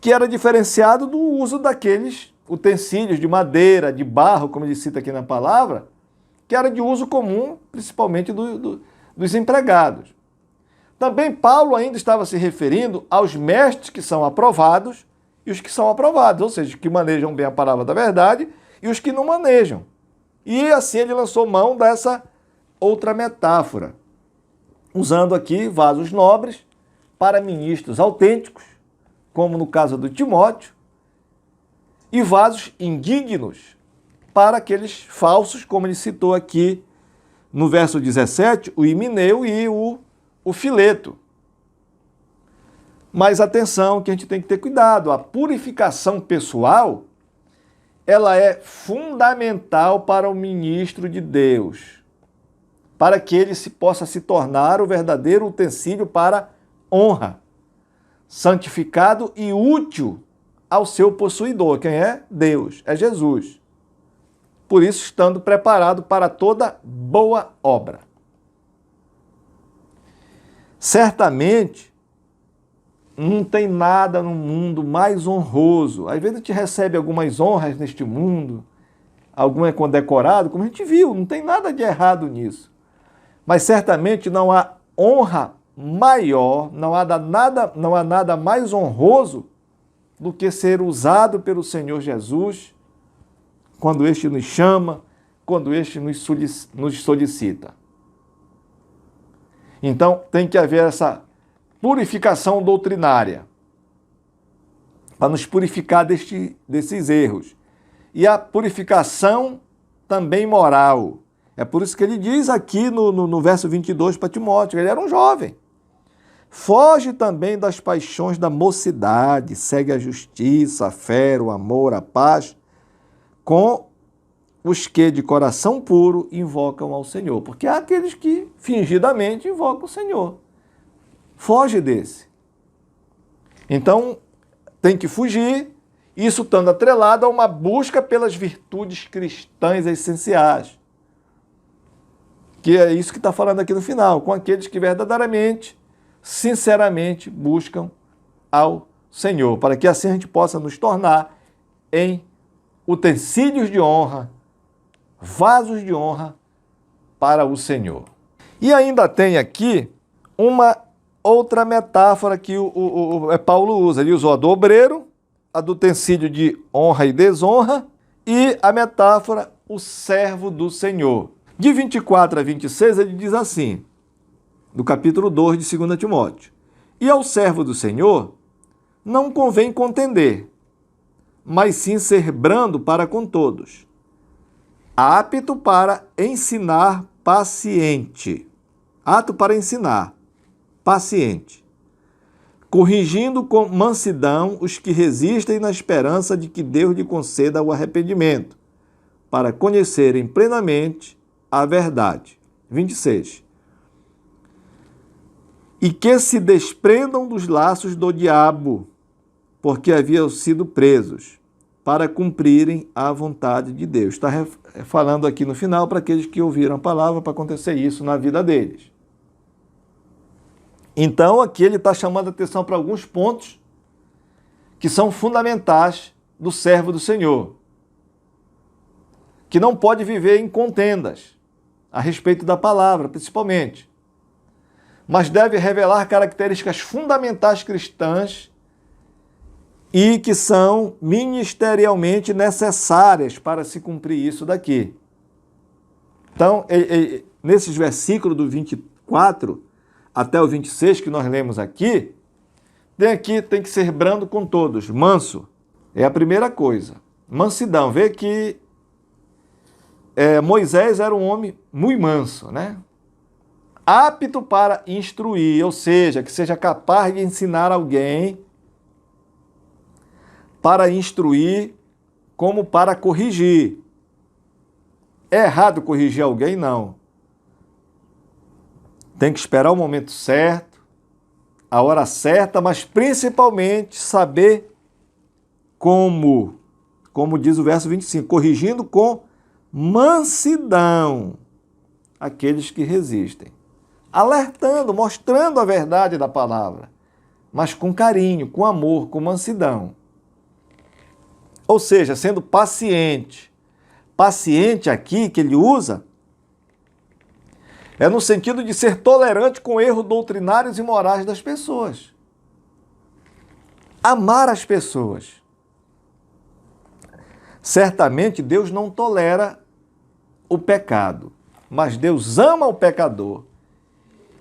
que era diferenciado do uso daqueles utensílios de madeira, de barro, como ele cita aqui na palavra, que era de uso comum, principalmente dos empregados. Também Paulo ainda estava se referindo aos mestres que são aprovados e os que são aprovados, ou seja, que manejam bem a palavra da verdade e os que não manejam. E assim ele lançou mão dessa outra metáfora, usando aqui vasos nobres para ministros autênticos, como no caso do Timóteo, e vasos indignos para aqueles falsos, como ele citou aqui no verso 17, o Himeneu e o Fileto. Mas atenção, que a gente tem que ter cuidado, a purificação pessoal, ela é fundamental para o ministro de Deus, para que ele possa se tornar o verdadeiro utensílio para honra, santificado e útil ao seu possuidor. Quem é? Deus, é Jesus. Por isso, estando preparado para toda boa obra. Certamente, não tem nada no mundo mais honroso. Às vezes a gente recebe algumas honras neste mundo, algum é condecorado, como a gente viu, não tem nada de errado nisso. Mas certamente não há honra maior, não há nada mais honroso do que ser usado pelo Senhor Jesus quando este nos chama, quando este nos solicita. Então, tem que haver essa purificação doutrinária. para nos purificar desses erros. E a purificação também moral. É por isso que ele diz aqui no verso 22 para Timóteo, ele era um jovem. Foge também das paixões da mocidade, segue a justiça, a fé, o amor, a paz, com os que de coração puro invocam ao Senhor. Porque há aqueles que fingidamente invocam o Senhor. Foge desse. Então, tem que fugir, isso estando atrelado a uma busca pelas virtudes cristãs essenciais. Que é isso que está falando aqui no final, com aqueles que verdadeiramente, sinceramente, buscam ao Senhor, para que assim a gente possa nos tornar em utensílios de honra, vasos de honra para o Senhor. E ainda tem aqui uma outra metáfora que Paulo usa. Ele usou a do obreiro, a do utensílio de honra e desonra, e a metáfora, o servo do Senhor. De 24 a 26, ele diz assim, no capítulo 2 de 2 Timóteo: E ao servo do Senhor não convém contender, mas sim ser brando para com todos, apto para ensinar, paciente. Apto para ensinar, paciente, corrigindo com mansidão os que resistem na esperança de que Deus lhe conceda o arrependimento, para conhecerem plenamente a verdade. 26. E que se desprendam dos laços do diabo, porque haviam sido presos, para cumprirem a vontade de Deus. Está falando aqui no final para aqueles que ouviram a palavra, para acontecer isso na vida deles. Então, aqui ele está chamando a atenção para alguns pontos que são fundamentais do servo do Senhor, que não pode viver em contendas a respeito da palavra, principalmente, mas deve revelar características fundamentais cristãs e que são ministerialmente necessárias para se cumprir isso daqui. Então, nesses versículos do 24 até o 26 que nós lemos aqui, tem que ser brando com todos, manso. É a primeira coisa. Mansidão. Vê que Moisés era um homem muito manso, né? Apto para instruir, ou seja, que seja capaz de ensinar alguém, para instruir como para corrigir. É errado corrigir alguém? Não. Tem que esperar o momento certo, a hora certa, mas principalmente saber como diz o verso 25, corrigindo com mansidão aqueles que resistem. Alertando, mostrando a verdade da palavra, mas com carinho, com amor, com mansidão. Ou seja, sendo paciente. Paciente aqui que ele usa é no sentido de ser tolerante com erros doutrinários e morais das pessoas. Amar as pessoas. Certamente Deus não tolera o pecado, mas Deus ama o pecador.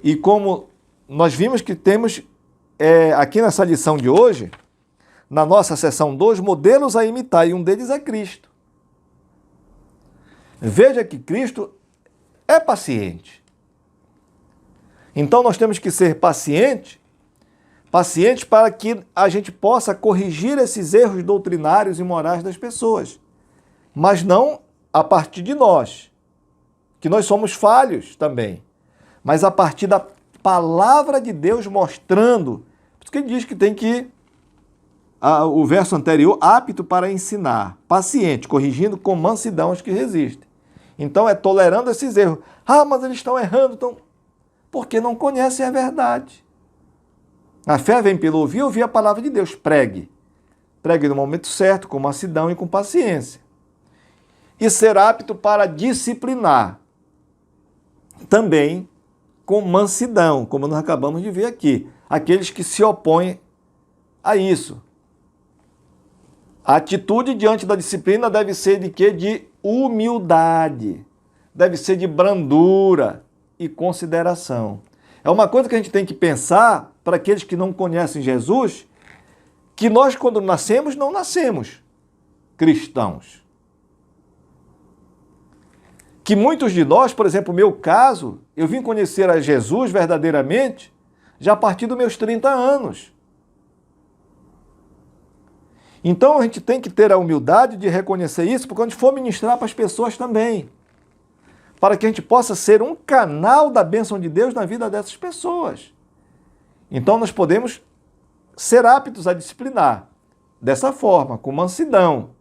E como nós vimos que temos aqui nessa lição de hoje, na nossa seção 2, modelos a imitar, e um deles é Cristo. Veja que Cristo é paciente. Então nós temos que ser pacientes para que a gente possa corrigir esses erros doutrinários e morais das pessoas, mas não a partir de nós, que nós somos falhos também, mas a partir da palavra de Deus mostrando. Por isso que ele diz que tem que, o verso anterior, apto para ensinar, paciente, corrigindo com mansidão os que resistem. Então é tolerando esses erros. Ah, mas eles estão errando, porque não conhecem a verdade. A fé vem pelo ouvir a palavra de Deus. Pregue. Pregue no momento certo, com mansidão e com paciência. E ser apto para disciplinar. Também com mansidão, como nós acabamos de ver aqui. Aqueles que se opõem a isso. A atitude diante da disciplina deve ser de quê? De humildade. Deve ser de brandura e consideração. É uma coisa que a gente tem que pensar para aqueles que não conhecem Jesus, que nós, quando nascemos, não nascemos cristãos. Que muitos de nós, por exemplo, o meu caso, eu vim conhecer a Jesus verdadeiramente já a partir dos meus 30 anos. Então a gente tem que ter a humildade de reconhecer isso, porque quando a gente for ministrar para as pessoas também, para que a gente possa ser um canal da bênção de Deus na vida dessas pessoas. Então nós podemos ser aptos a disciplinar dessa forma, com mansidão,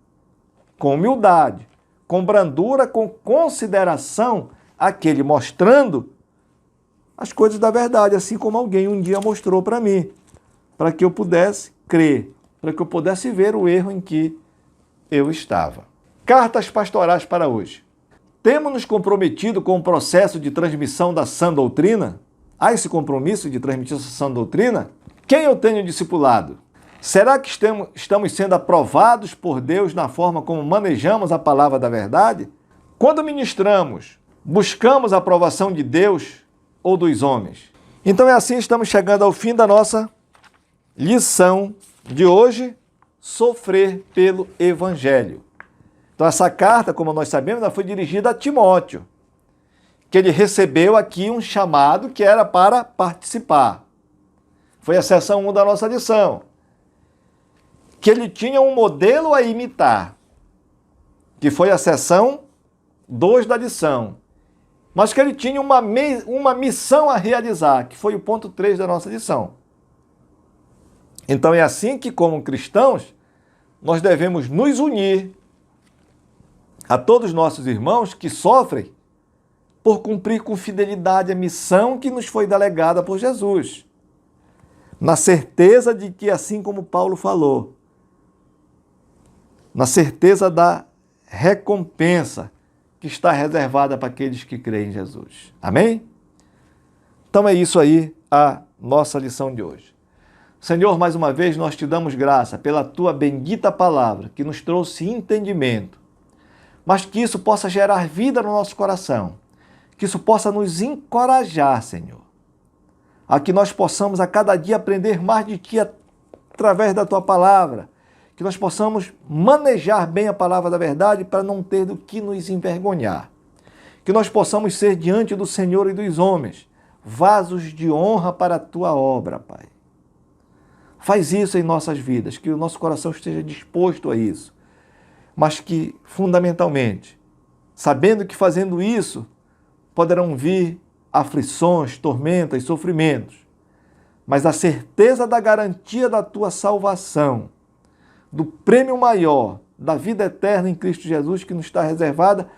com humildade, com brandura, com consideração, aquele mostrando as coisas da verdade, assim como alguém um dia mostrou para mim, para que eu pudesse crer, para que eu pudesse ver o erro em que eu estava. Cartas pastorais para hoje. Temos nos comprometido com o processo de transmissão da sã doutrina? Há esse compromisso de transmitir essa sã doutrina? Quem eu tenho discipulado? Será que estamos sendo aprovados por Deus na forma como manejamos a palavra da verdade? Quando ministramos, buscamos a aprovação de Deus ou dos homens? Então é assim, estamos chegando ao fim da nossa lição de hoje, sofrer pelo Evangelho. Então essa carta, como nós sabemos, ela foi dirigida a Timóteo, que ele recebeu aqui um chamado que era para participar. Foi a seção 1 da nossa lição. Que ele tinha um modelo a imitar, que foi a seção 2 da lição. Mas que ele tinha uma missão a realizar, que foi o ponto 3 da nossa lição. Então é assim que, como cristãos, nós devemos nos unir a todos os nossos irmãos que sofrem por cumprir com fidelidade a missão que nos foi delegada por Jesus. Na certeza de que, assim como Paulo falou, na certeza da recompensa que está reservada para aqueles que creem em Jesus. Amém? Então é isso aí a nossa lição de hoje. Senhor, mais uma vez nós te damos graça pela tua bendita palavra que nos trouxe entendimento, mas que isso possa gerar vida no nosso coração, que isso possa nos encorajar, Senhor, a que nós possamos a cada dia aprender mais de ti através da tua palavra, que nós possamos manejar bem a palavra da verdade para não ter do que nos envergonhar, que nós possamos ser diante do Senhor e dos homens, vasos de honra para a tua obra, Pai. Faz isso em nossas vidas, que o nosso coração esteja disposto a isso, mas que, fundamentalmente, sabendo que fazendo isso, poderão vir aflições, tormentas, sofrimentos, mas a certeza da garantia da tua salvação, do prêmio maior da vida eterna em Cristo Jesus que nos está reservada,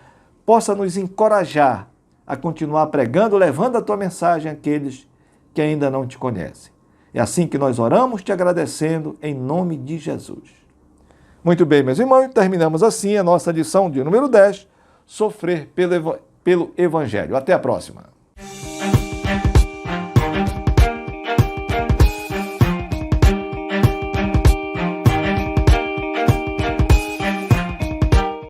possa nos encorajar a continuar pregando, levando a tua mensagem àqueles que ainda não te conhecem. É assim que nós oramos, te agradecendo em nome de Jesus. Muito bem, meus irmãos, terminamos assim a nossa lição de número 10, sofrer pelo Evangelho. Até a próxima.